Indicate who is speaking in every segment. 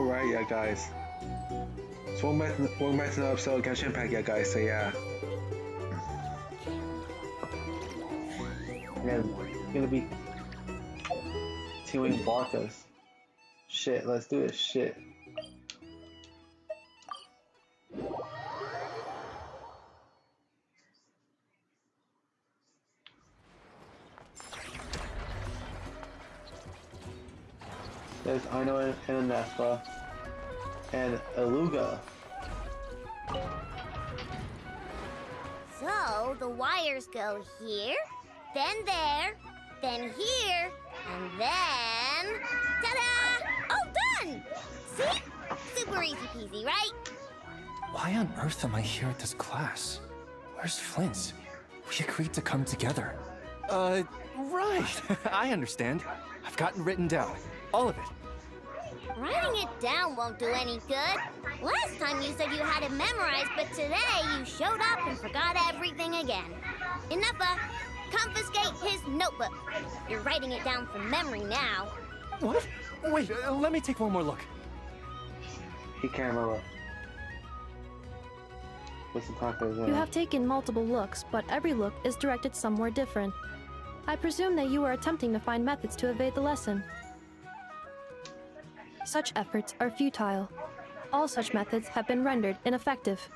Speaker 1: right? Yeah, guys. So we'll back to the episode of Genshin Impact, yeah, guys. So yeah. Yeah, gonna be continuing Barkas. Shit, let's do this shit. There's Aino and Nespa and Aluga.
Speaker 2: So the wires go here, then there, then here, and then ta-da! All done! See? Super easy peasy, right?
Speaker 3: Why on earth am I here at this class? Where's Flint's? We agreed to come together. Right. I understand. I've gotten written down. All of it.
Speaker 2: Writing it down won't do any good. Last time you said you had it memorized, but today you showed up and forgot everything again. Enough. Confiscate his notebook. You're writing it down from memory now.
Speaker 3: What? Wait, let me take one more look.
Speaker 1: He can't remember. What's the tacos?
Speaker 4: You have taken multiple looks, but every look is directed somewhere different. I presume that you are attempting to find methods to evade the lesson. Such efforts are futile. All such methods have been rendered ineffective.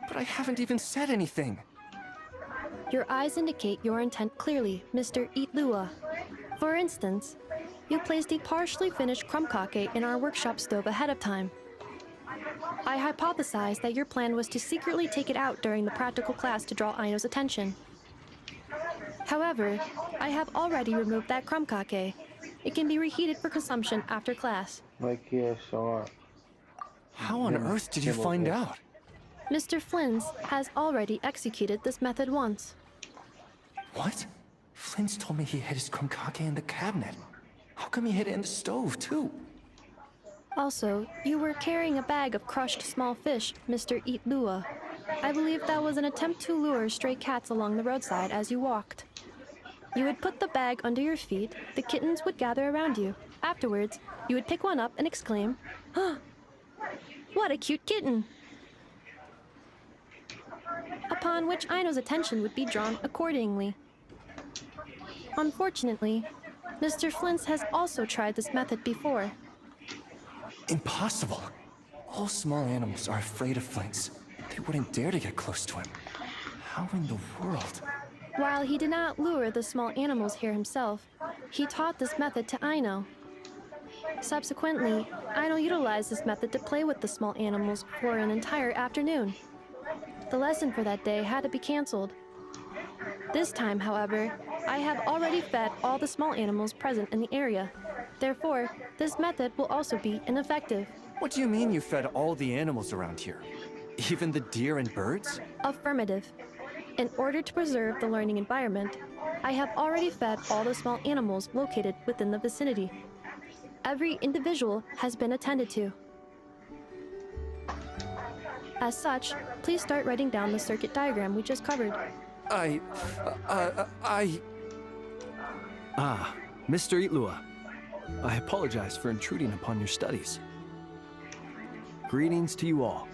Speaker 3: But I haven't even said anything.
Speaker 4: Your eyes indicate your intent clearly, Mr. Itlua. For instance, you placed a partially finished crumb-kake in our workshop stove ahead of time. I hypothesized that your plan was to secretly take it out during the practical class to draw Aino's attention. However, I have already removed that crumb-kake. It can be reheated for consumption after class.
Speaker 1: Like, yeah, sure.
Speaker 3: How on earth did you find out?
Speaker 4: Mr. Flynns has already executed this method once.
Speaker 3: What? Flint's told me he hid his crumb-kake in the cabinet. How come he hid it in the stove, too?
Speaker 4: Also, you were carrying a bag of crushed small fish, Mr. Itlua. I believe that was an attempt to lure stray cats along the roadside as you walked. You would put the bag under your feet, the kittens would gather around you. Afterwards, you would pick one up and exclaim, "Huh! What a cute kitten!" Upon which Aino's attention would be drawn accordingly. Unfortunately, Mr. Flint's has also tried this method before.
Speaker 3: Impossible. All small animals are afraid of Flint's. They wouldn't dare to get close to him. How in the world?
Speaker 4: While he did not lure the small animals here himself, he taught this method to Aino. Subsequently, Aino utilized this method to play with the small animals for an entire afternoon. The lesson for that day had to be canceled. This time, however, I have already fed all the small animals present in the area. Therefore, this method will also be ineffective.
Speaker 3: What do you mean you fed all the animals around here? Even the deer and birds?
Speaker 4: Affirmative. In order to preserve the learning environment, I have already fed all the small animals located within the vicinity. Every individual has been attended to. As such, please start writing down the circuit diagram we just covered.
Speaker 5: Mr. Itlua. I apologize for intruding upon your studies. Greetings to you all.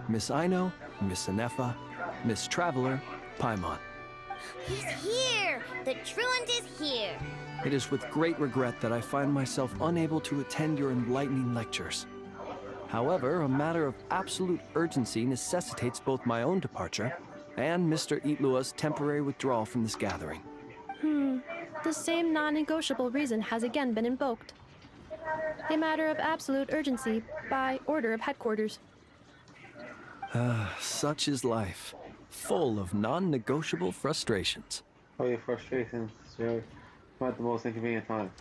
Speaker 5: Miss Aino, Miss Anefa, Miss Traveler, Paimon.
Speaker 2: He's here! The truant is here!
Speaker 5: It is with great regret that I find myself unable to attend your enlightening lectures. However, a matter of absolute urgency necessitates both my own departure and Mr. Itlua's temporary withdrawal from this gathering.
Speaker 4: The same non-negotiable reason has again been invoked. A matter of absolute urgency by order of headquarters.
Speaker 5: Such is life, full of non-negotiable frustrations.
Speaker 1: Oh, your frustrations, sir. Not the most inconvenient time.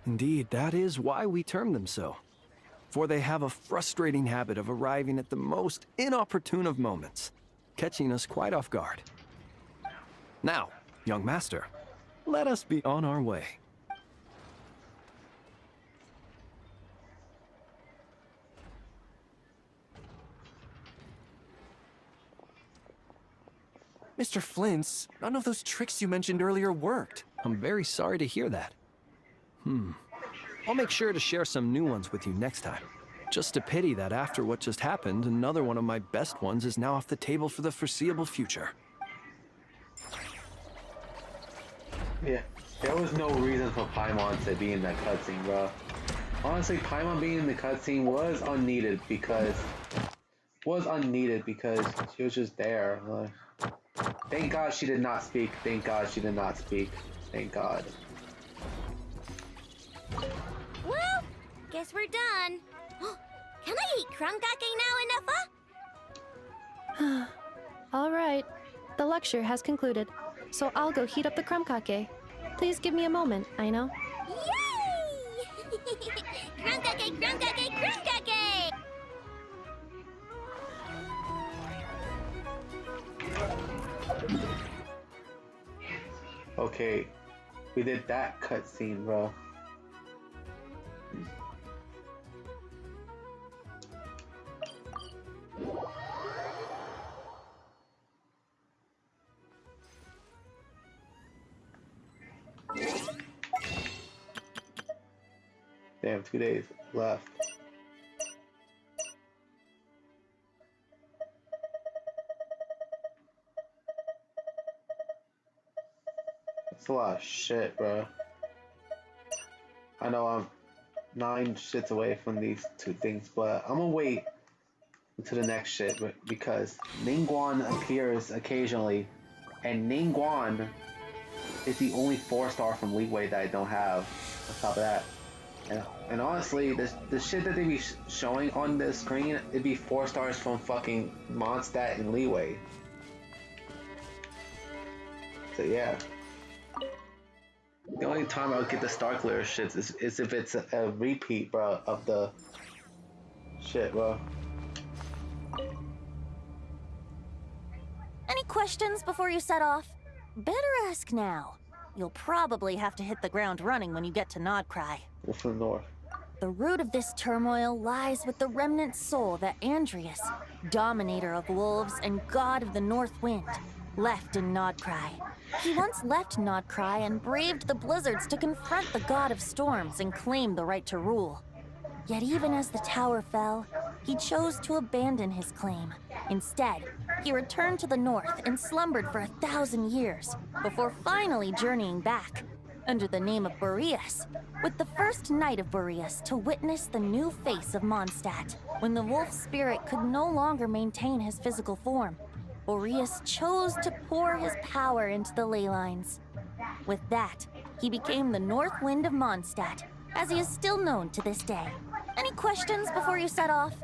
Speaker 5: Indeed, that is why we term them so. For they have a frustrating habit of arriving at the most inopportune of moments, catching us quite off guard. Now, young master, let us be on our way.
Speaker 3: Mr. Flint's, none of those tricks you mentioned earlier worked.
Speaker 5: I'm very sorry to hear that. I'll make sure to share some new ones with you next time. Just a pity that after what just happened, another one of my best ones is now off the table for the foreseeable future.
Speaker 1: Yeah, there was no reason for Paimon to be in that cutscene, bro. Honestly, Paimon being in the cutscene was unneeded because she was just there. Thank God she did not speak. Thank God she did not speak. Thank God.
Speaker 2: Well, guess we're done. Can I eat krumgake now, Enough?
Speaker 4: All right. The lecture has concluded, so I'll go heat up the krumkake. Please give me a moment, Aino.
Speaker 2: Yay! Krumgake, krumgake, krumgake!
Speaker 1: Okay, we did that cutscene, bro. Damn, 2 days left. That's a lot of shit, bro. I know I'm 9 shits away from these 2 things, but I'm gonna wait until the next shit because Ningguang appears occasionally, and Ningguang is the only 4-star from Leeway that I don't have. On top of that, and honestly, the shit that they be showing on the screen, it'd be 4 stars from fucking Mondstadt and Leeway. So yeah. The only time I'll get the Star Clear shits is if it's a repeat, bro, of the shit, bro.
Speaker 6: Any questions before you set off? Better ask now. You'll probably have to hit the ground running when you get to Nodcry.
Speaker 1: Wolf from the North.
Speaker 6: The root of this turmoil lies with the remnant soul that Andrius, dominator of wolves and god of the North Wind, left in Nodcry. He once left Nodcry and braved the blizzards to confront the god of storms and claim the right to rule. Yet even as the tower fell, he chose to abandon his claim. Instead, he returned to the north and slumbered for 1,000 years, before finally journeying back, under the name of Boreas, with the first knight of Boreas to witness the new face of Mondstadt. When the wolf spirit could no longer maintain his physical form, Boreas chose to pour his power into the ley lines. With that, he became the North Wind of Mondstadt, as he is still known to this day. Any questions before you set off?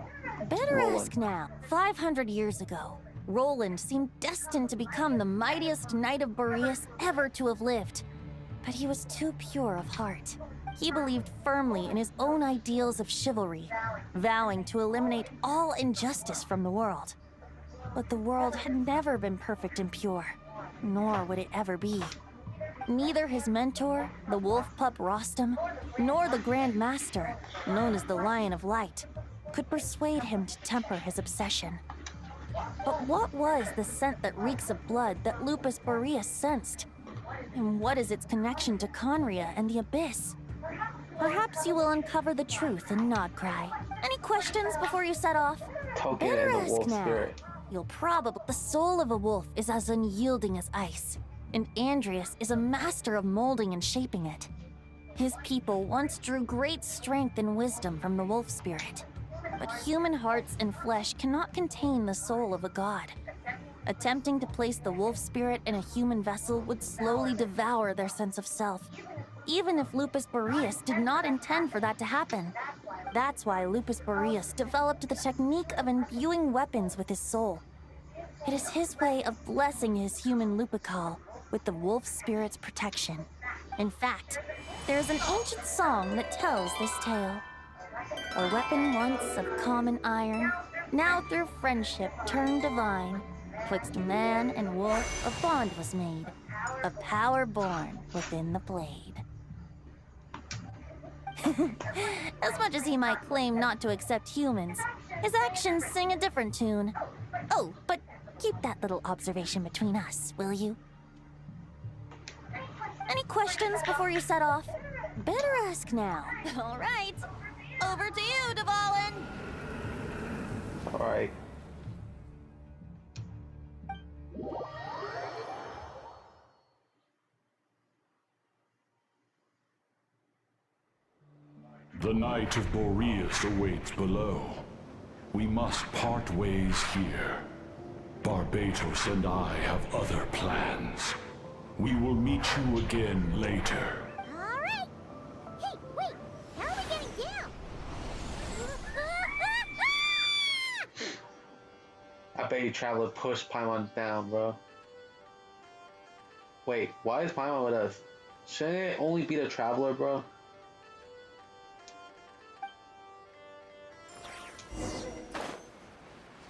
Speaker 6: Better ask now. 500 years ago, Roland seemed destined to become the mightiest knight of Boreas ever to have lived. But he was too pure of heart. He believed firmly in his own ideals of chivalry, vowing to eliminate all injustice from the world. But the world had never been perfect and pure, nor would it ever be. Neither his mentor, the wolf pup Rostam, nor the Grand Master, known as the Lion of Light, could persuade him to temper his obsession. But what was the scent that reeks of blood that Lupus Boreas sensed? And what is its connection to Conria and the Abyss? Perhaps you will uncover the truth in Nodcry. Any questions before you set off?
Speaker 1: Token
Speaker 6: Better
Speaker 1: and the
Speaker 6: ask
Speaker 1: wolf
Speaker 6: now.
Speaker 1: spirit.
Speaker 6: You'll probably... The soul of a wolf is as unyielding as ice, and Andrius is a master of molding and shaping it. His people once drew great strength and wisdom from the wolf spirit, but human hearts and flesh cannot contain the soul of a god. Attempting to place the wolf spirit in a human vessel would slowly devour their sense of self, even if Lupus Boreas did not intend for that to happen. That's why Lupus Boreas developed the technique of imbuing weapons with his soul. It is his way of blessing his human Lupical with the wolf spirit's protection. In fact, there is an ancient song that tells this tale. A weapon once of common iron, now through friendship turned divine. Twixt man and wolf a bond was made, a power born within the blade. As much as he might claim not to accept humans, his actions sing a different tune. Oh, but keep that little observation between us, will you? Any questions before you set off? better ask now. All right. Over to you, Dvalin.
Speaker 1: Alright.
Speaker 7: The Knight of Boreas awaits below. We must part ways here. Barbatos and I have other plans. We will meet you again later.
Speaker 2: All right. Hey, wait. How are we getting down?
Speaker 1: I bet you Traveler pushed Paimon down, bro. Wait, why is Paimon with us? Shouldn't it only be the Traveler, bro?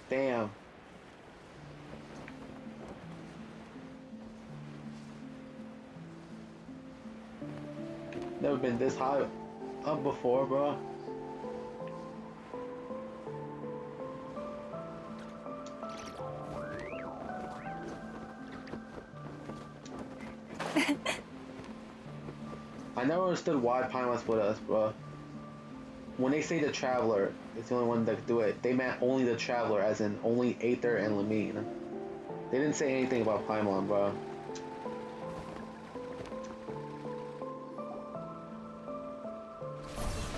Speaker 1: Damn. Never been this high up before, bro. I never understood why Paimon's with us, bro. When they say the Traveler is the only one that could do it, they meant only the Traveler, as in only Aether and Lamine. They didn't say anything about Paimon, bro.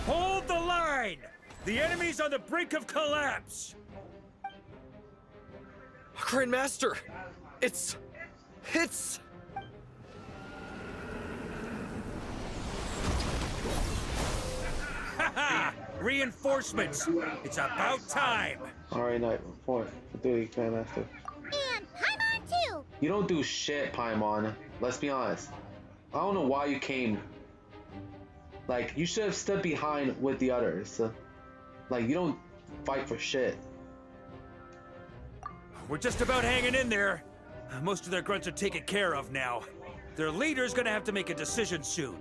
Speaker 8: Hold the line! The enemy's on the brink of collapse!
Speaker 3: Grandmaster! It's...
Speaker 8: Haha! Reinforcements! It's about time!
Speaker 1: Alright, Knight, for duty, Grandmaster.
Speaker 2: And Paimon too.
Speaker 1: You don't do shit, Paimon. Let's be honest. I don't know why you came. Like, you should have stood behind with the others. Like, you don't fight for shit.
Speaker 8: We're just about hanging in there. Most of their grunts are taken care of now. Their leader's gonna have to make a decision soon.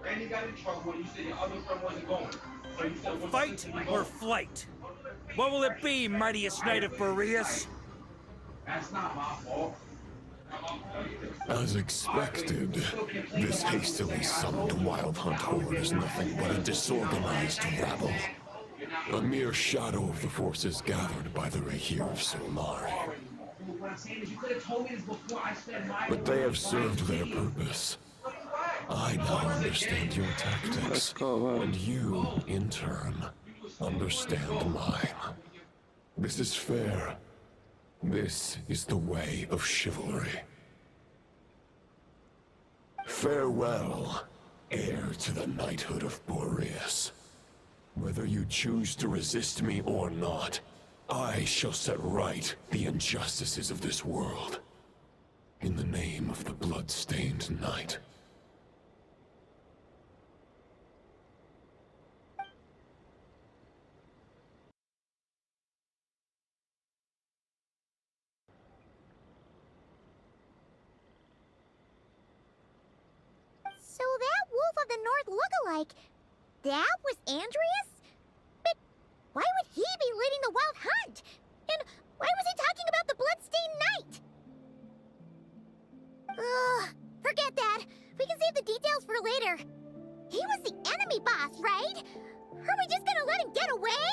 Speaker 9: Randy got in trouble when you said your other friend wasn't going. So you said,
Speaker 8: Fight or flight? What will it be, mightiest knight of Boreas?
Speaker 9: that's not my fault.
Speaker 10: As expected, this hastily summoned Wild Hunt horde is nothing but a disorganized rabble. A mere shadow of the forces gathered by the Rahir of Solari.
Speaker 9: What I'm saying is you could have told me this before I said my...
Speaker 10: But they have served their purpose. I now understand your tactics, and you, in turn, understand mine. This is fair. This is the way of chivalry. Farewell, heir to the knighthood of Boreas. Whether you choose to resist me or not, I shall set right the injustices of this world. In the name of the blood-stained knight.
Speaker 2: So that Wolf of the North lookalike, that was Andreas? But why would he be leading the Wild Hunt? And why was he talking about the Bloodstained Knight? Ugh, forget that. We can save the details for later. He was the enemy boss, right? Are we just gonna let him get away?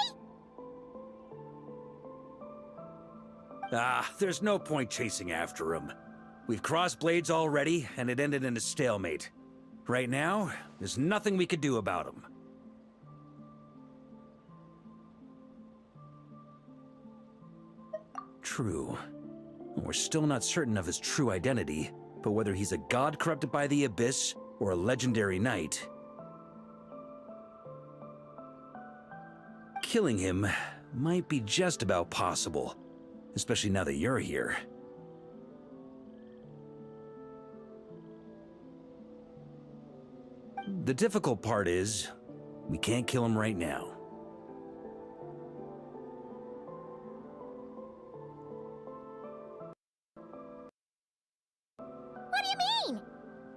Speaker 8: There's no point chasing after him. We've crossed blades already, and it ended in a stalemate. Right now, there's nothing we could do about him. True. We're still not certain of his true identity, but whether he's a god corrupted by the Abyss or a legendary knight, killing him might be just about possible, especially now that you're here. The difficult part is, we can't kill him right now.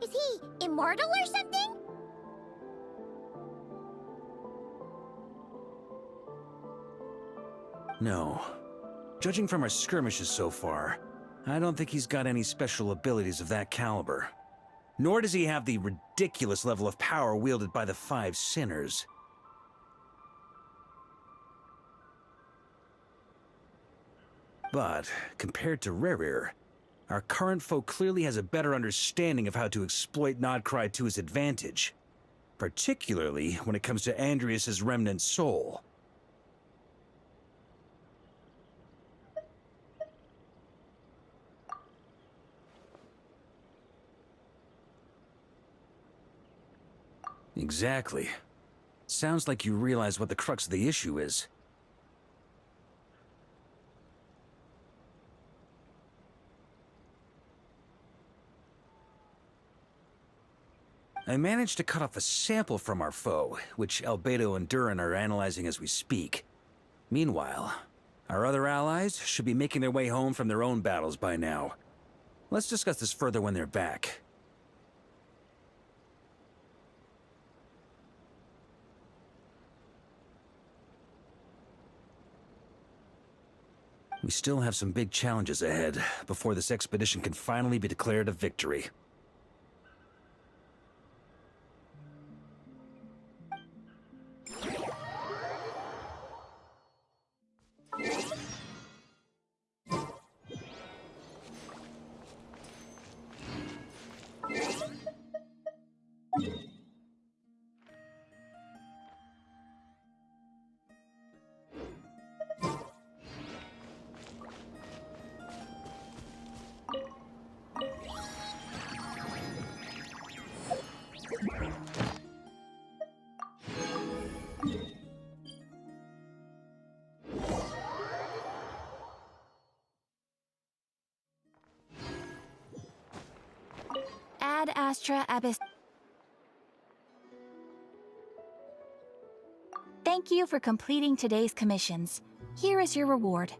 Speaker 2: Is he immortal or something?
Speaker 8: No. Judging from our skirmishes so far, I don't think he's got any special abilities of that caliber. Nor does he have the ridiculous level of power wielded by the Five Sinners. But, compared to Rerir, our current foe clearly has a better understanding of how to exploit Nodcry to his advantage. Particularly when it comes to Andrias' remnant soul. Exactly. Sounds like you realize what the crux of the issue is. I managed to cut off a sample from our foe, which Albedo and Durin are analyzing as we speak. Meanwhile, our other allies should be making their way home from their own battles by now. Let's discuss this further when they're back. We still have some big challenges ahead before this expedition can finally be declared a victory.
Speaker 6: Ad Astra Abyss. Thank you for completing today's commissions. Here is your reward.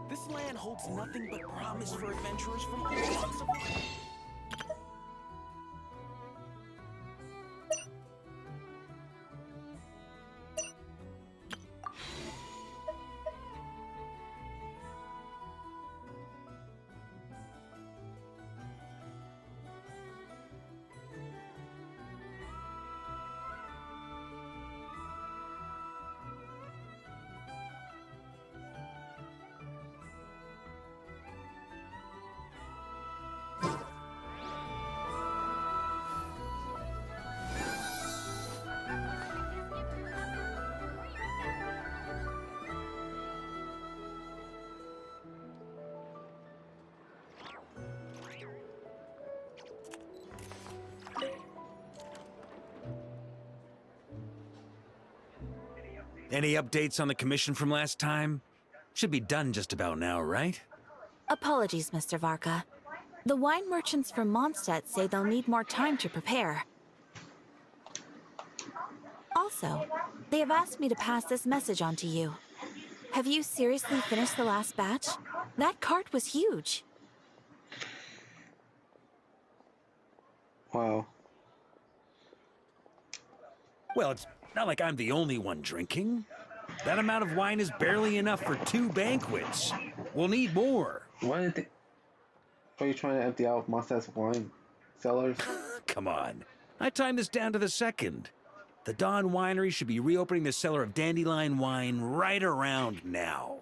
Speaker 11: This land holds nothing but promise for adventurers from all walks of life.
Speaker 8: Any updates on the commission from last time? Should be done just about now, right?
Speaker 6: Apologies, Mr. Varka. The wine merchants from Mondstadt say they'll need more time to prepare. Also, they have asked me to pass this message on to you. Have you seriously finished the last batch? That cart was huge.
Speaker 1: Wow.
Speaker 8: Well, it's not like I'm the only one drinking. That amount of wine is barely enough for 2 banquets. We'll need more.
Speaker 1: Why are you trying to empty out Mondstadt's wine cellars?
Speaker 8: Come on. I timed this down to the second. The Dawn Winery should be reopening the cellar of Dandelion wine right around now.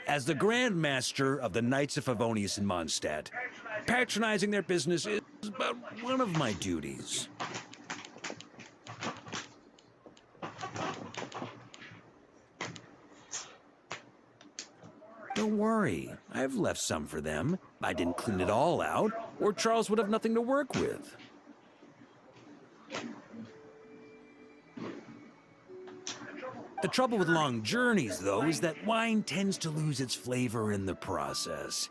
Speaker 8: As the Grand Master of the Knights of Favonius in Mondstadt, patronizing their business is about one of my duties. Don't worry, I've left some for them. I didn't clean it all out, or Charles would have nothing to work with. The trouble with long journeys, though, is that wine tends to lose its flavor in the process.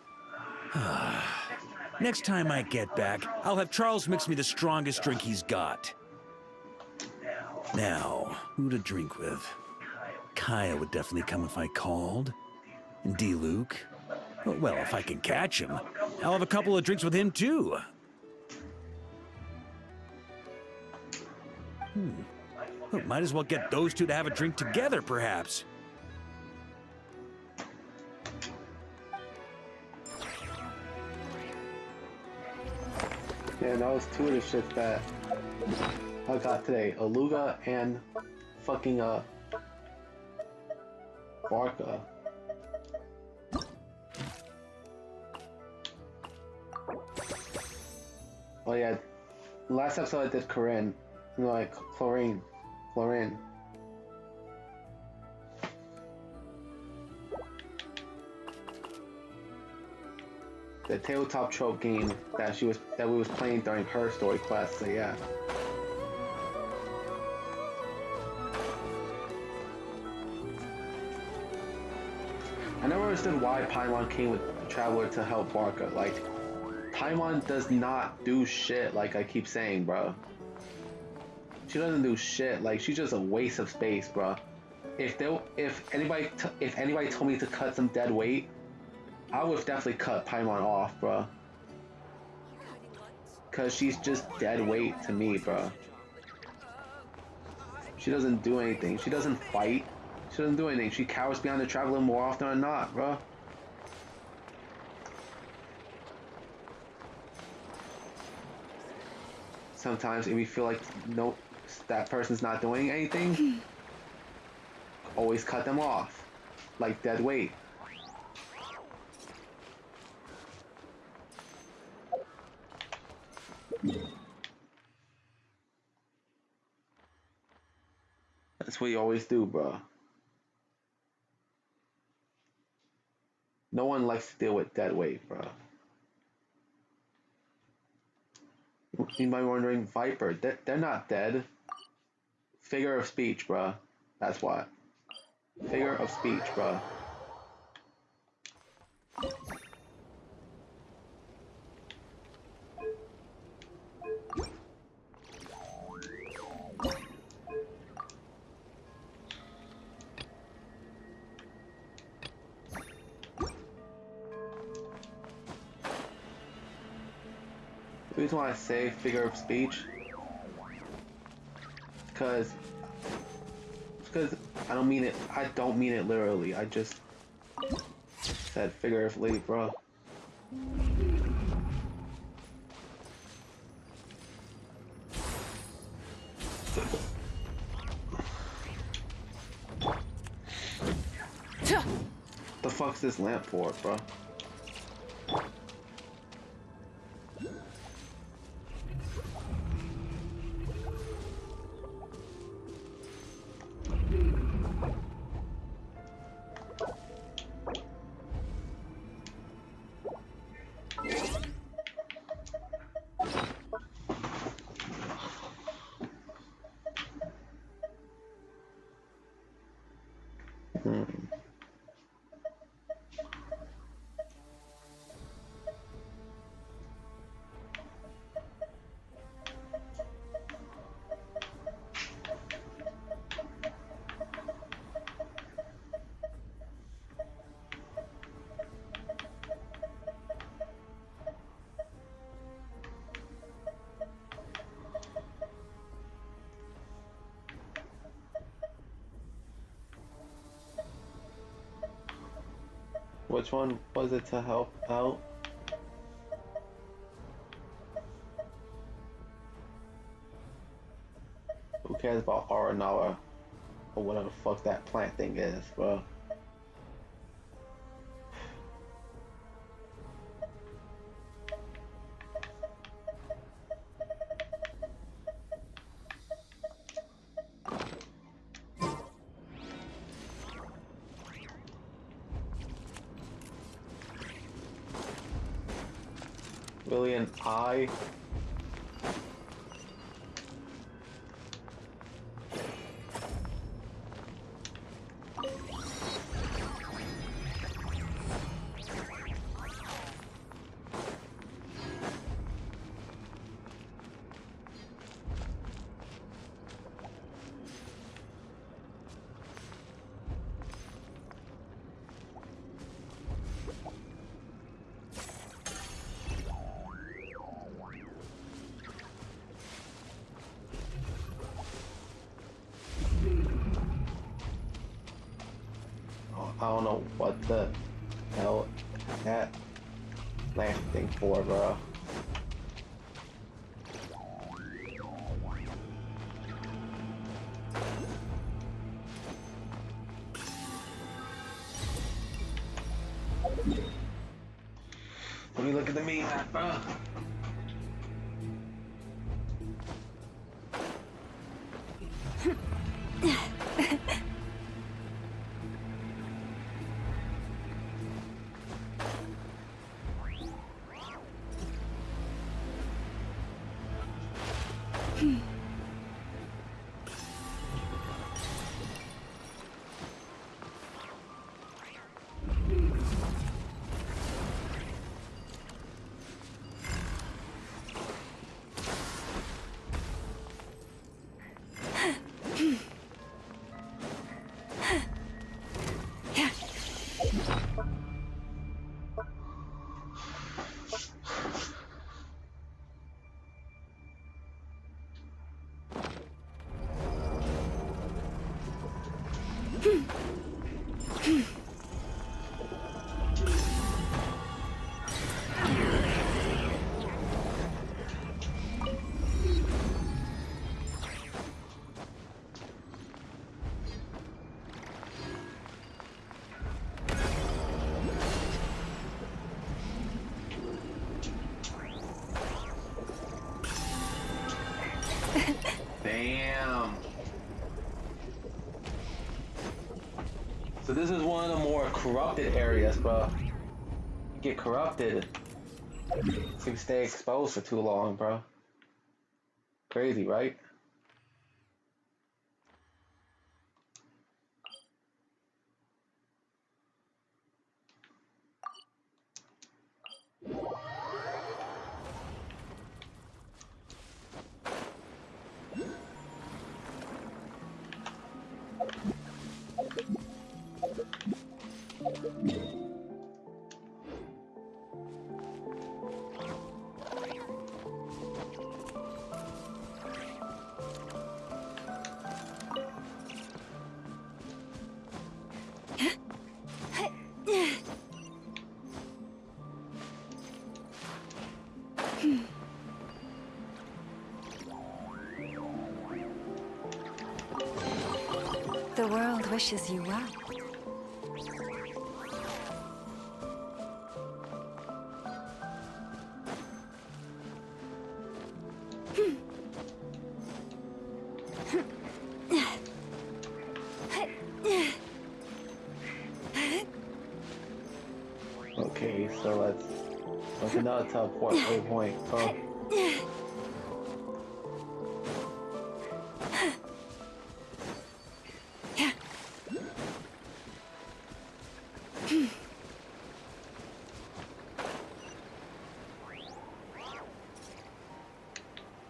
Speaker 8: Next time I get back, I'll have Charles mix me the strongest drink he's got. Now, who to drink with? Kaya would definitely come if I called. And D-Luke? Well, if I can catch him, I'll have a couple of drinks with him, too. Well, might as well get those two to have a drink together, perhaps.
Speaker 1: Yeah, that was two of the shits that I got today. Aluga and fucking Barca. Oh yeah, last episode I did Corinne. No, like Chlorine. The tabletop trope game that we was playing during her story quest. So yeah. I never understood why Paimon came with the Traveler to help Barca. Like, Paimon does not do shit, like I keep saying, bro. She doesn't do shit. Like, she's just a waste of space, bro. If anybody told me to cut some dead weight, I would definitely cut Paimon off, bro. Cause she's just dead weight to me, bro. She doesn't do anything. She doesn't fight. She doesn't do anything. She cowers behind the Traveler more often than not, bro. Sometimes if you feel like that person's not doing anything, always cut them off, like dead weight. That's what you always do, bro. No one likes to deal with dead weight, bro. You might be wondering, Viper, they're not dead. Figure of speech, bro. That's what. Figure of speech, bro. The reason why I say figure of speech, because I don't mean it literally. I just said figuratively, bro. The fuck's this lamp for, bro? Which one was it to help out? Who cares about Aranara or whatever the fuck that plant thing is, bro? Really an eye? I don't know what the hell that lamp thing for, bro. Let me look at the map, bro. Damn. So this is one of the more corrupted areas, bro. You get corrupted if you stay exposed for too long, bro. Crazy, right?
Speaker 12: The world wishes you well.
Speaker 1: Okay, so let's another teleport waypoint. Oh.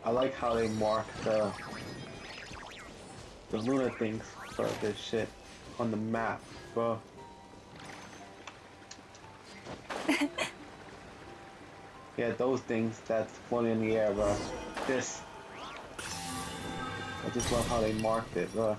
Speaker 1: I like how they mark the lunar things for this shit on the map, bro. Yeah, those things that's floating in the air, bro. This. I just love how they marked it, bro.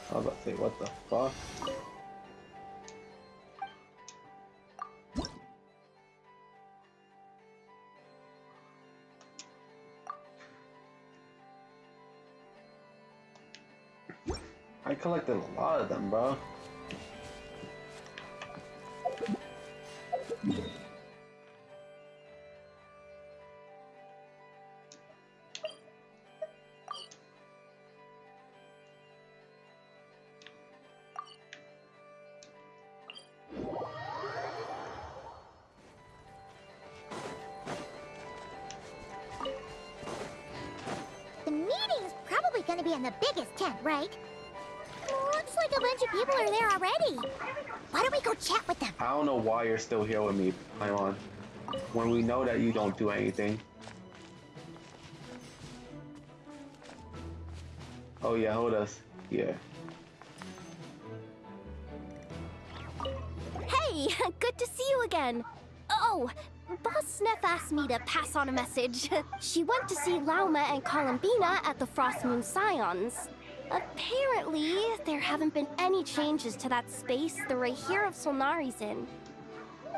Speaker 1: I was about to say, what the fuck? I collected a lot of them, bro.
Speaker 2: The meeting's probably gonna be in the biggest tent, right? Looks like a bunch of people are there already. Why don't we go chat with them?
Speaker 1: I don't know why you're still here with me, Paimon. When we know that you don't do anything. Oh yeah, hold us. Yeah.
Speaker 13: Hey, good to see you again. Oh, Boss Sneff asked me to pass on a message. She went to see Lauma and Columbina at the Frost Moon Scions. Apparently, there haven't been any changes to that space the Rahir of Solnari's in.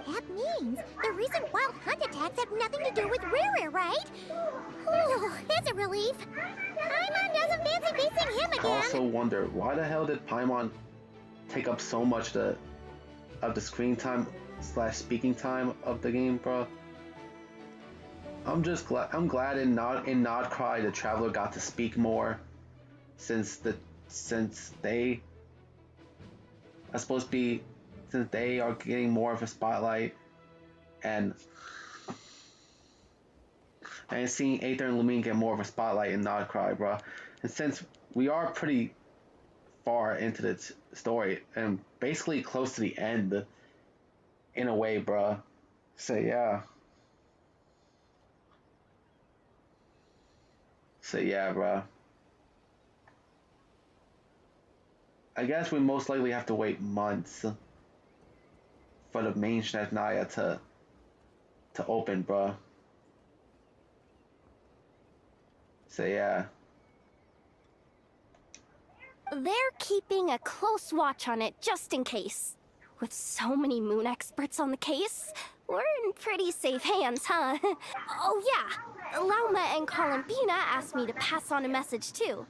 Speaker 2: That means the recent wild hunt attacks have nothing to do with Riri, right? Ooh, it's a relief. Paimon doesn't fancy facing him again.
Speaker 1: I also wonder, why the hell did Paimon take up so much of the screen time / speaking time of the game, bro? I'm glad in Nod Cry the Traveler got to speak more, since they are supposed to be, since they are getting more of a spotlight, and seeing Aether and Lumine get more of a spotlight in Nod Cry, bro. And since we are pretty far into the story and basically close to the end, in a way, bro. So yeah. Bro. I guess we most likely have to wait months for the main Snezhnaya to open, bro. So yeah.
Speaker 13: They're keeping a close watch on it just in case. With so many moon experts on the case, we're in pretty safe hands, huh? Oh yeah, Lauma and Columbina asked me to pass on a message too.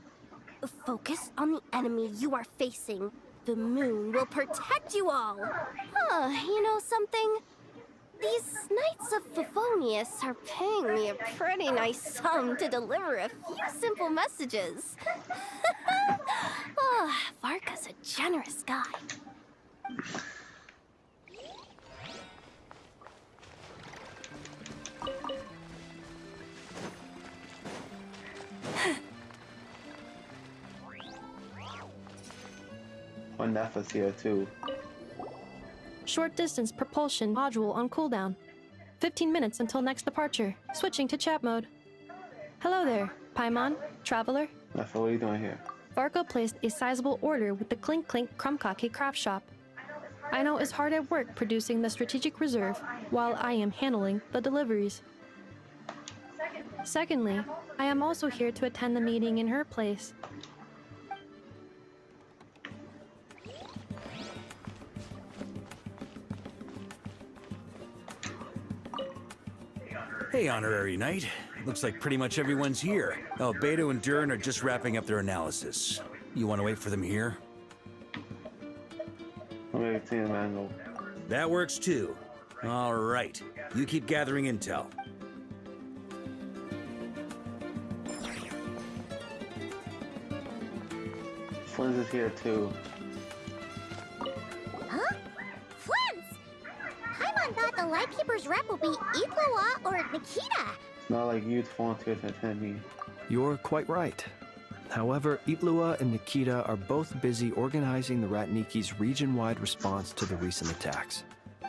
Speaker 13: Focus on the enemy you are facing. The moon will protect you all. Huh, you know something? These Knights of Favonius are paying me a pretty nice sum to deliver a few simple messages. Oh, Varka's a generous guy.
Speaker 1: One Nefa's here too.
Speaker 4: Short distance propulsion module on cooldown. 15 minutes until next departure. Switching to chat mode. Hello there, Paimon, Traveler.
Speaker 1: Nefa, what are you doing here?
Speaker 4: Varka placed a sizable order with the Clink Clink Krumkake craft shop. I know is hard at work producing the strategic reserve, while I am handling the deliveries. Secondly, I am also here to attend the meeting in her place.
Speaker 8: Hey, Honorary Knight. Looks like pretty much everyone's here. Albedo and Durin are just wrapping up their analysis. You want to wait for them here?
Speaker 1: Let me see the manual.
Speaker 8: That works too. All right. You keep gathering intel.
Speaker 1: Flint is here too.
Speaker 2: Huh? Flint! Paimon thought the Lightkeeper's rep would be Ipoa or Nikita.
Speaker 1: It's not like you'd volunteer to attend me.
Speaker 5: You're quite right. However, Itlua and Nikita are both busy organizing the Ratniki's region-wide response to the recent attacks.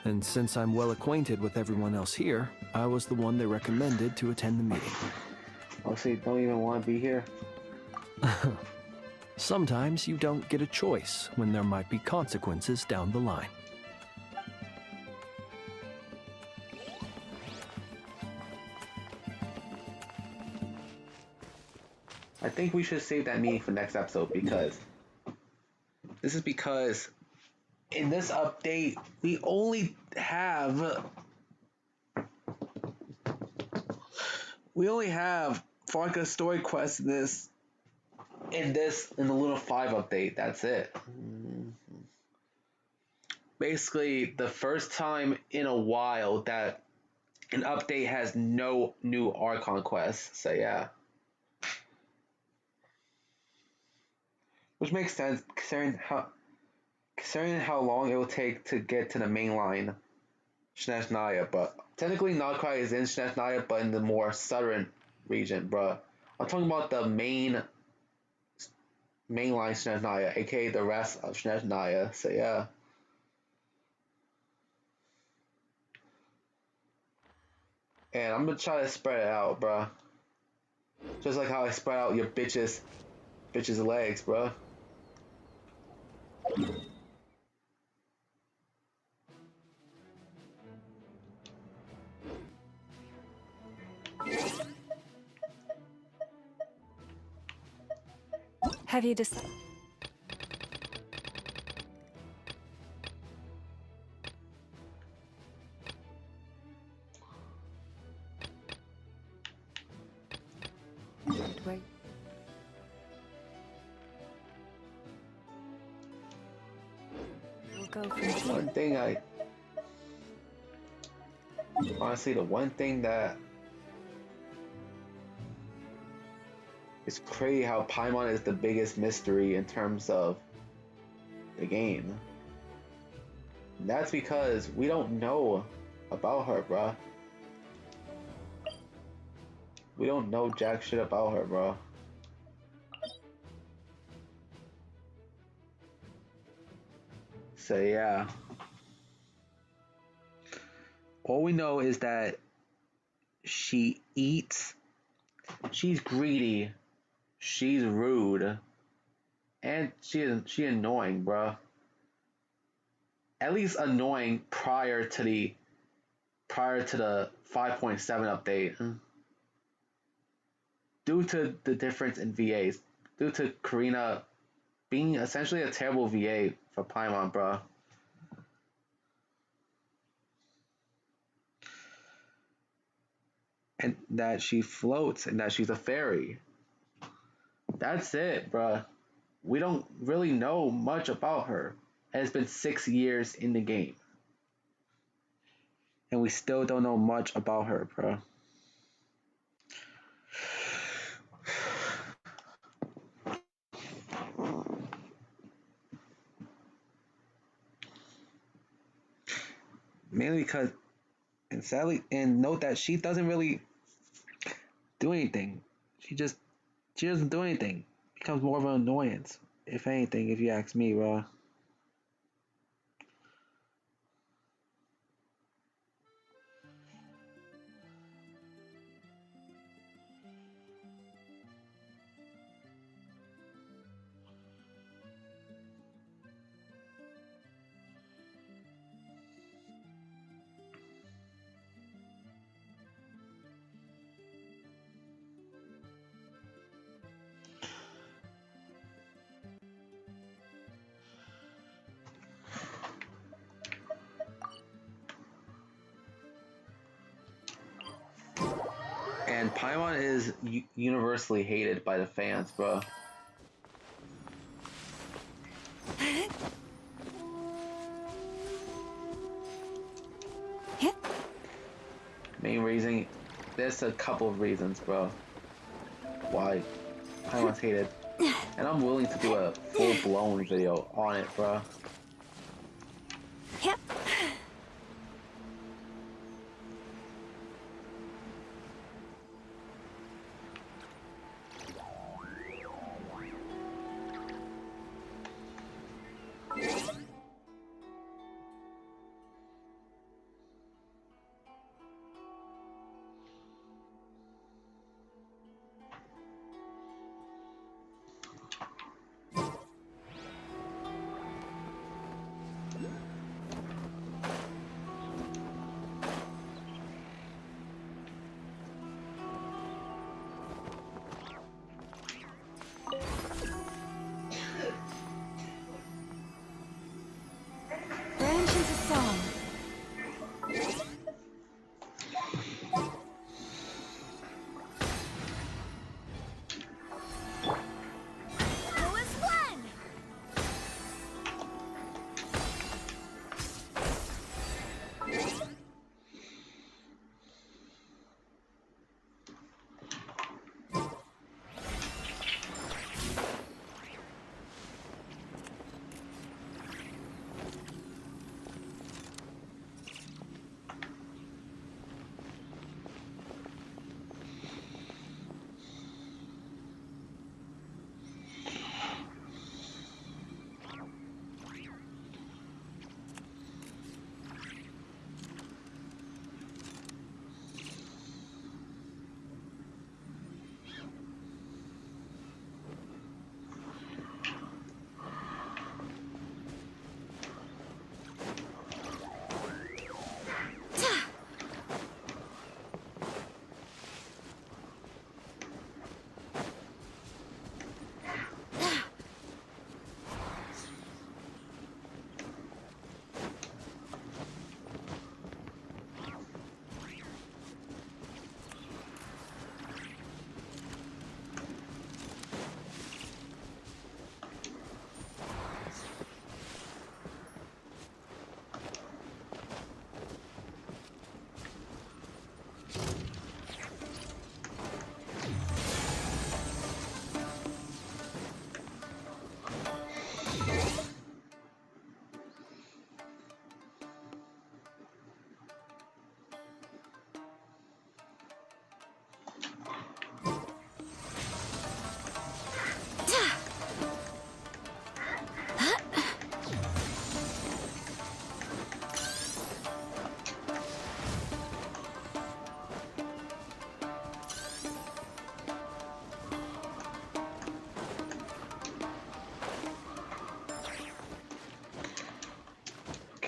Speaker 5: And since I'm well acquainted with everyone else here, I was the one they recommended to attend the meeting.
Speaker 1: Oh, so you don't even want to be here?
Speaker 5: Sometimes you don't get a choice when there might be consequences down the line.
Speaker 1: I think we should save that meeting for next episode because in this update we only have Farka's story quest in the Little 5 update. That's it. Basically the first time in a while that an update has no new Archon quests. So yeah. Which makes sense considering how long it will take to get to the mainline Snezhnaya, but technically Nodcry is in Snezhnaya, but in the more southern region, bruh. I'm talking about the main mainline Snezhnaya, aka the rest of Snezhnaya. So yeah. And I'm gonna try to spread it out, bruh. Just like how I spread out your bitches legs, bruh.
Speaker 12: Have you decided? Where? We'll go from here.
Speaker 1: One thing honestly, the one thing that is crazy how Paimon is the biggest mystery in terms of the game. And that's because we don't know about her, bruh. We don't know jack shit about her, bruh. So yeah. All we know is that she eats, she's greedy, she's rude, and she annoying, bruh. At least annoying prior to the 5.7 update. Due to the difference in VAs. Due to Karina being essentially a terrible VA for Paimon, bruh. And that she floats and that she's a fairy. That's it, bruh. We don't really know much about her. And it's been 6 years in the game. And we still don't know much about her, bruh. Mainly because, and sadly, and note that she doesn't really do anything. She doesn't do anything. Becomes more of an annoyance, if anything, if you ask me, bro. And Paimon is universally hated by the fans, bro. Main reason, there's a couple of reasons, bro, why Paimon's hated. And I'm willing to do a full-blown video on it, bro.
Speaker 13: Yep.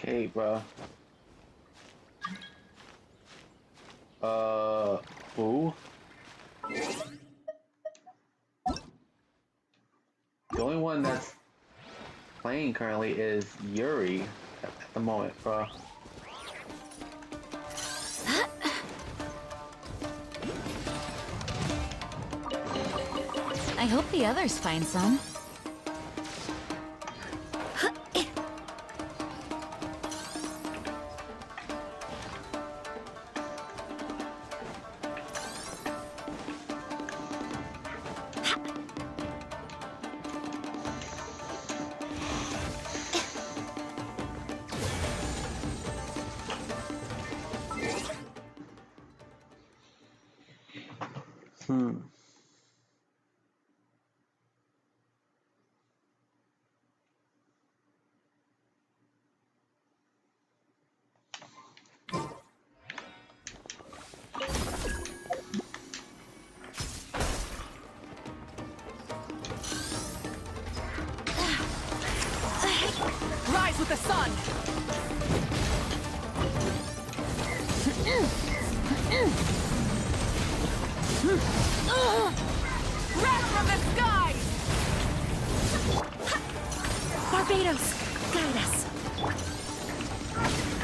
Speaker 1: Okay, bro. Who? The only one that's playing currently is Yuri at the moment, bro.
Speaker 14: I hope the others find some.
Speaker 15: Rise with the sun! Wrath from the skies!
Speaker 13: Barbados, guide us.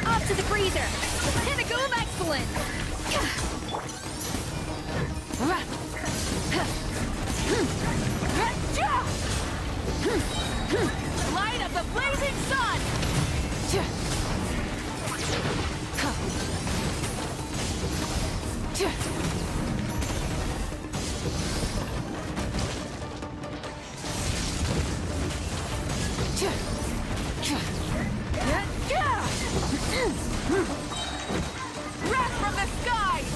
Speaker 13: Up to the freezer!
Speaker 15: The pinnacle of excellence! Light of the blazing sun! Wrath from the skies!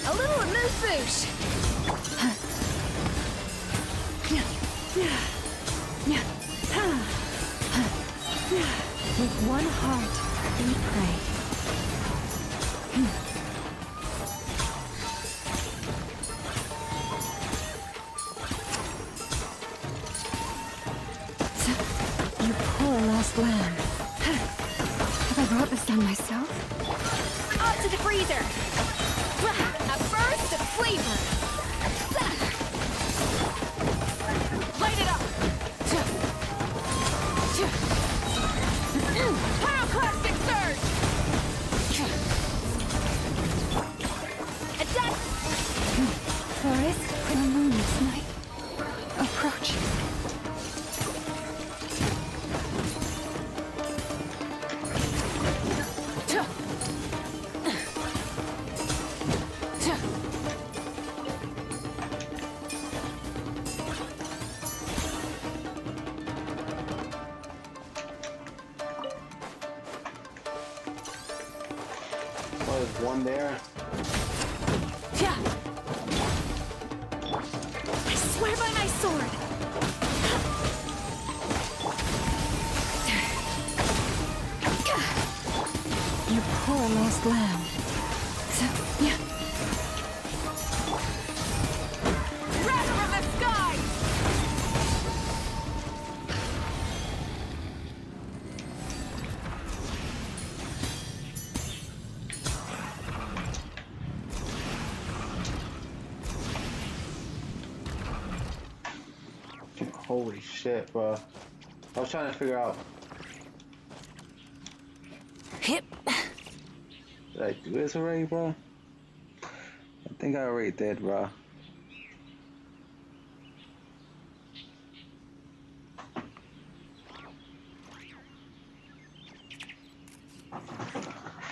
Speaker 15: A little amuse-bouche!
Speaker 4: With one heart, we pray. You poor lost lamb. Have I brought this on myself?
Speaker 13: Up to the freezer!
Speaker 15: A burst of flavor! Light it up! Pyroclastic surge! Attack!
Speaker 4: Forest, for the moon this night. Approach.
Speaker 1: Oh, there's one there.
Speaker 15: I swear by my sword!
Speaker 4: You poor lost lamb.
Speaker 15: Wrath from the skies!
Speaker 1: Holy shit, bro. I was trying to figure out.
Speaker 15: Hip.
Speaker 1: Did I do this already, bro? I think I already did, bro.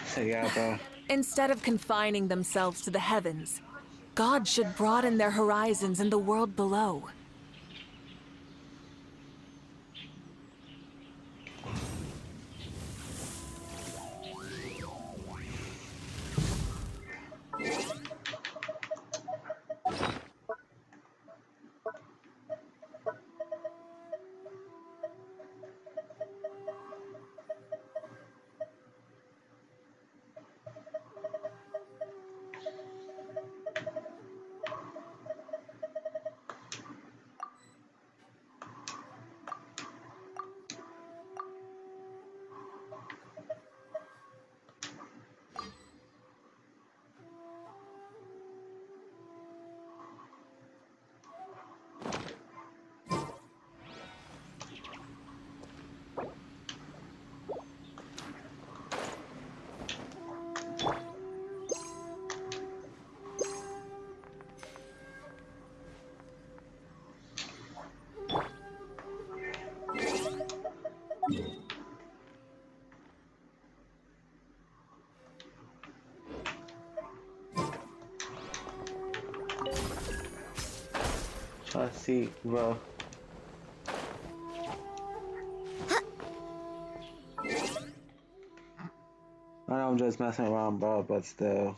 Speaker 1: So yeah, bro.
Speaker 15: Instead of confining themselves to the heavens, God should broaden their horizons in the world below.
Speaker 1: see, bro. I know I'm just messing around, bro, but still.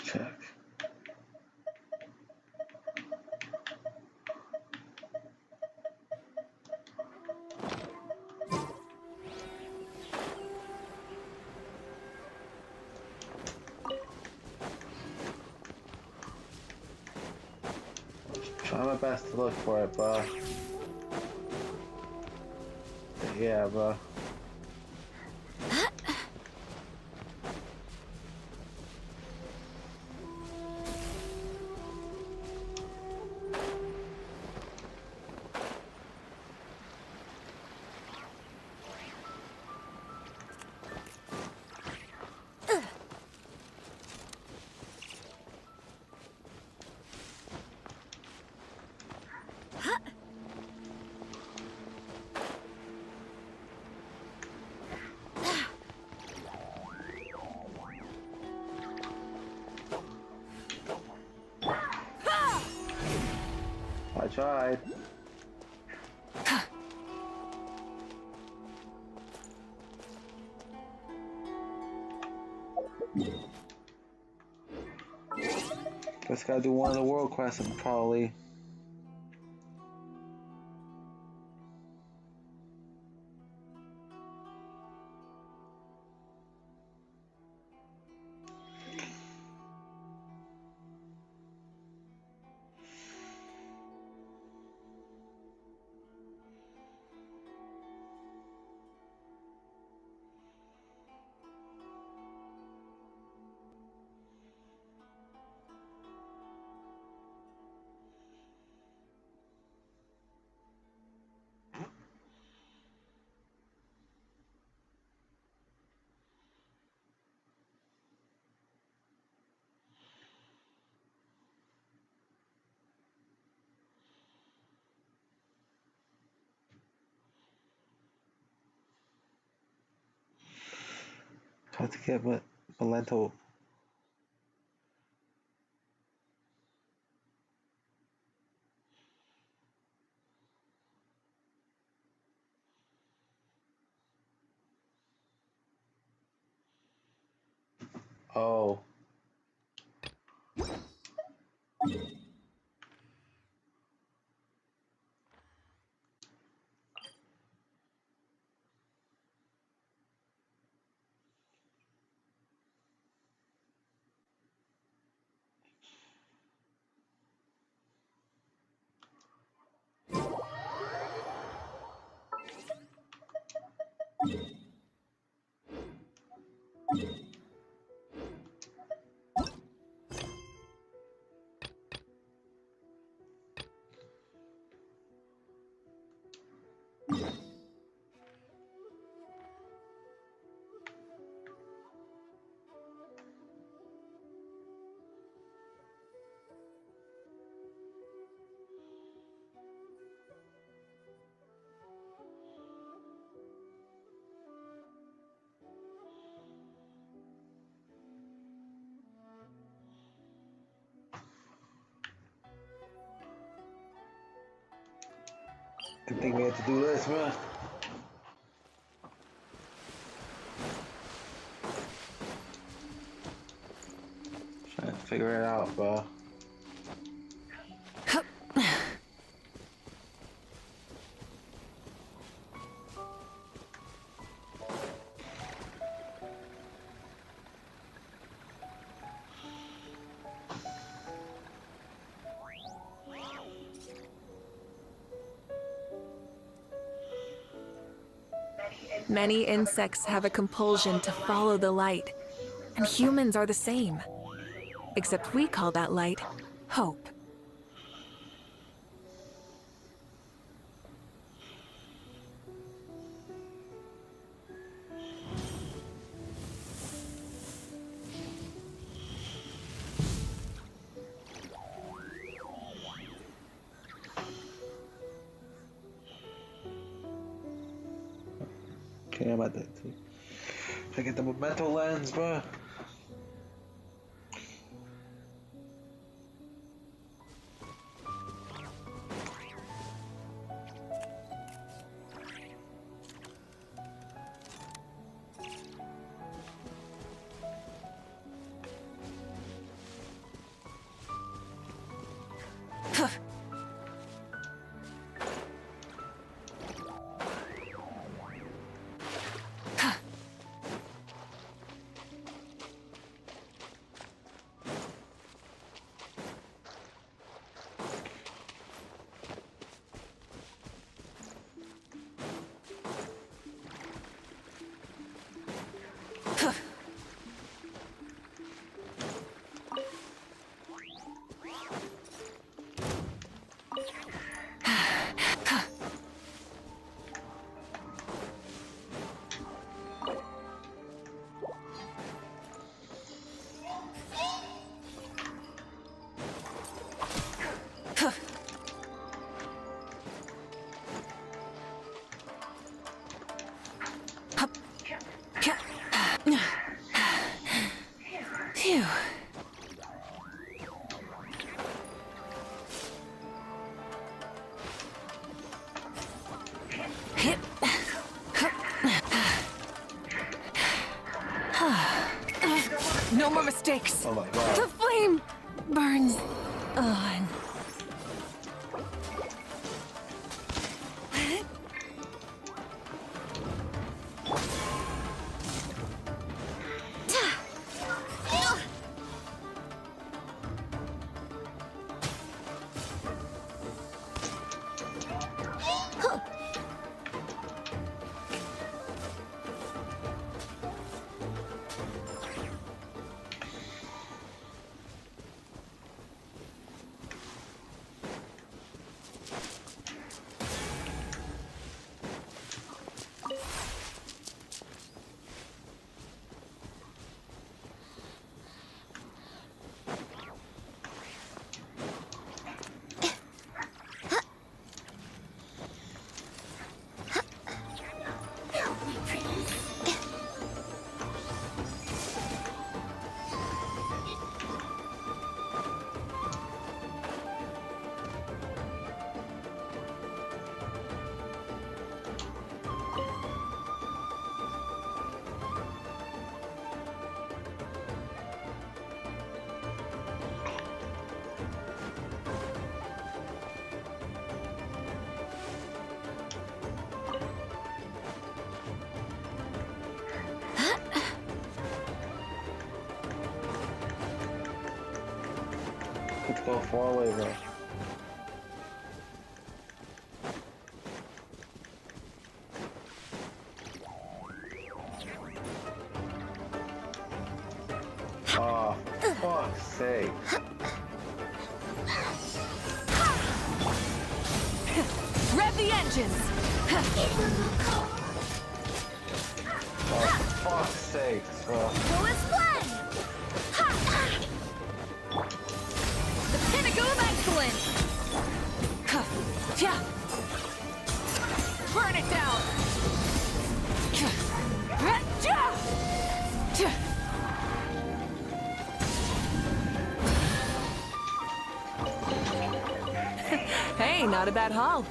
Speaker 1: Check. Try my best to look for it, bro. Yeah, bro. I tried. Just gotta do one of the world quests probably. How to get Malento. Oh. I think we have to do this, man. figure it out, bro.
Speaker 15: Many insects have a compulsion to follow the light, and humans are the same. Except we call that light hope.
Speaker 1: Okay, I'm at that too. I get the memento lens, bro.
Speaker 15: Phew. No more mistakes.
Speaker 1: Oh my god.
Speaker 15: The flame burns on.
Speaker 1: Let's go far away, bro. Oh, fuck's sake.
Speaker 15: Rev the engines!
Speaker 1: Oh, fuck's sake, bro.
Speaker 2: Who is flame?
Speaker 15: The pinnacle of excellence! Burn it down! Hey, not a bad haul.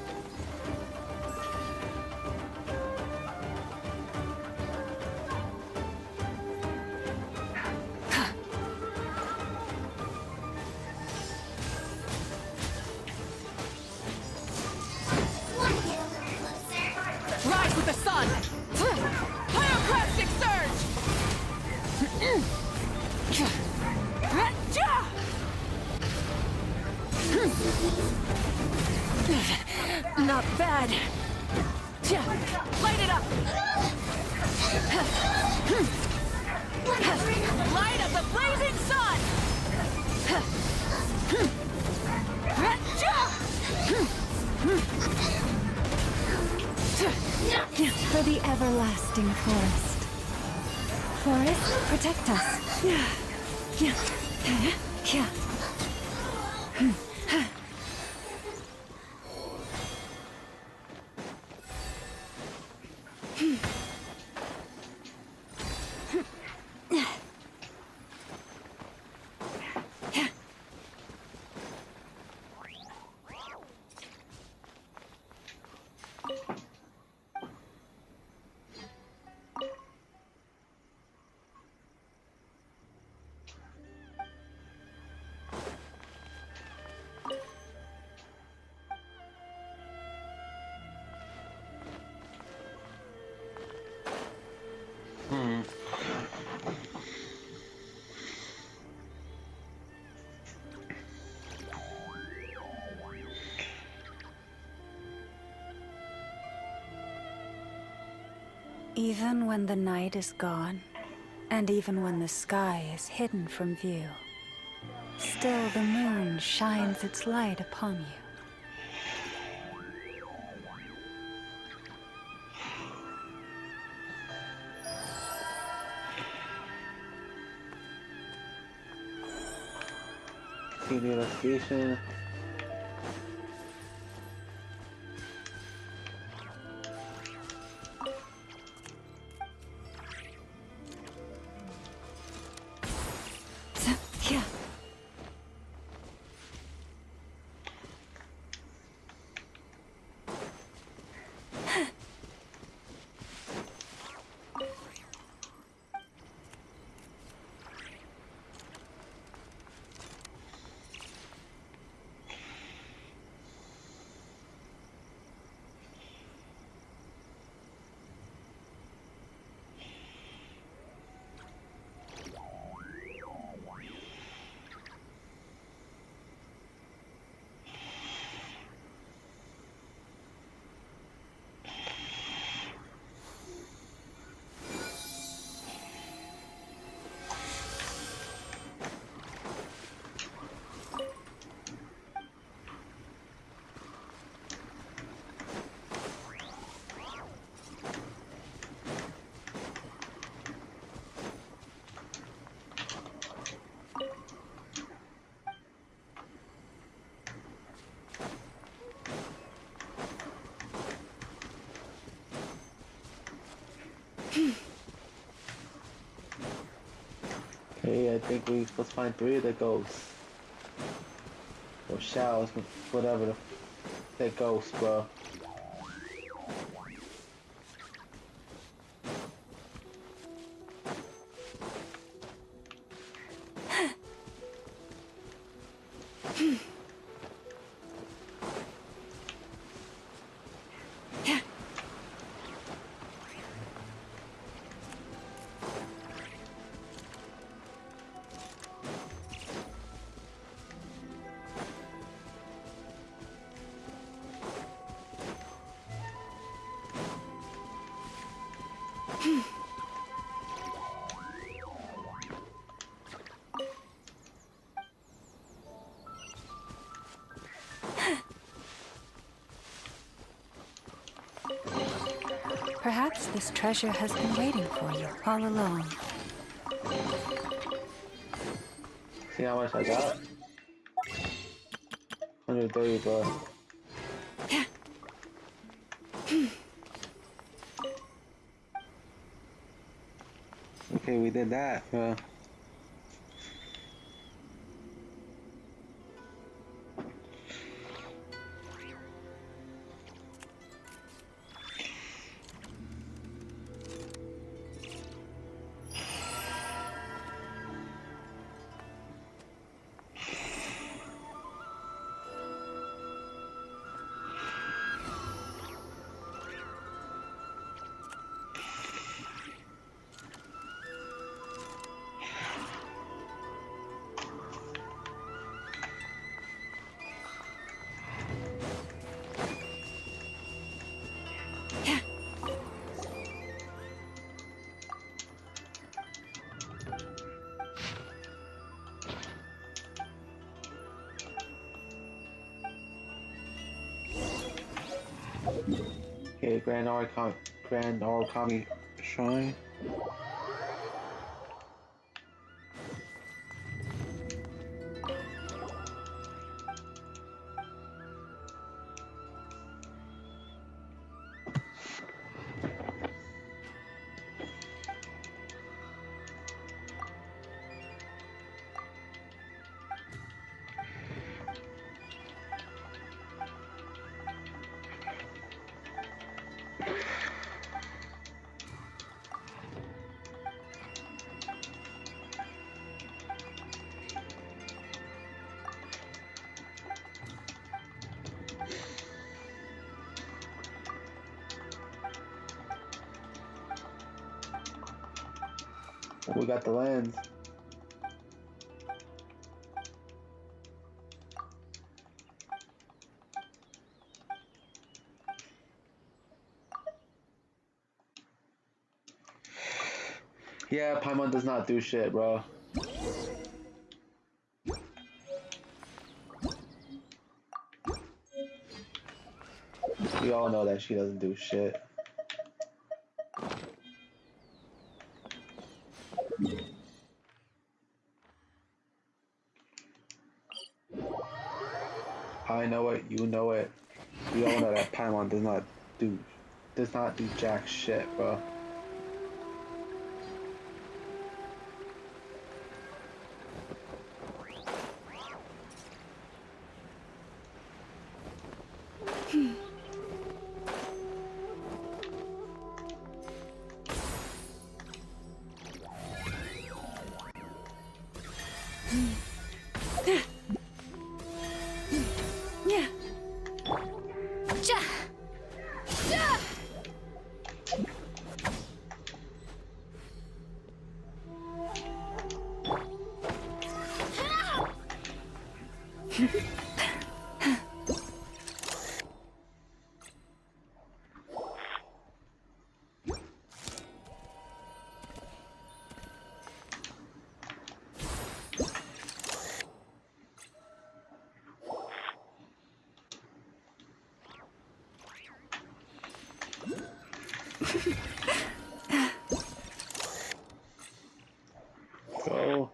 Speaker 15: Not bad. Light it up! Light of the blazing sun!
Speaker 12: For the everlasting forest. Forest, protect us. Even when the night is gone, and even when the sky is hidden from view, still the moon shines its light upon you.
Speaker 1: Investigation. Okay, I think we're supposed to find 3 of the ghosts. Or shells, whatever the ghosts, bro.
Speaker 12: Perhaps this treasure has been waiting for you all along.
Speaker 1: See how much I got? 130 bucks. Okay, we did that, bro. Grand Origami Shrine. We got the lens. Yeah, Paimon does not do shit, bro. We all know that she doesn't do shit. I know it, you know it. We all know that Paimon does not do jack shit, bro. Go.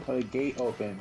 Speaker 1: Put a gate open.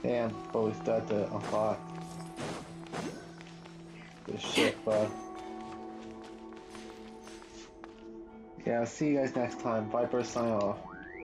Speaker 1: Damn, but we still have to unlock this shit, bro. Yeah, I'll see you guys next time. Viper sign off.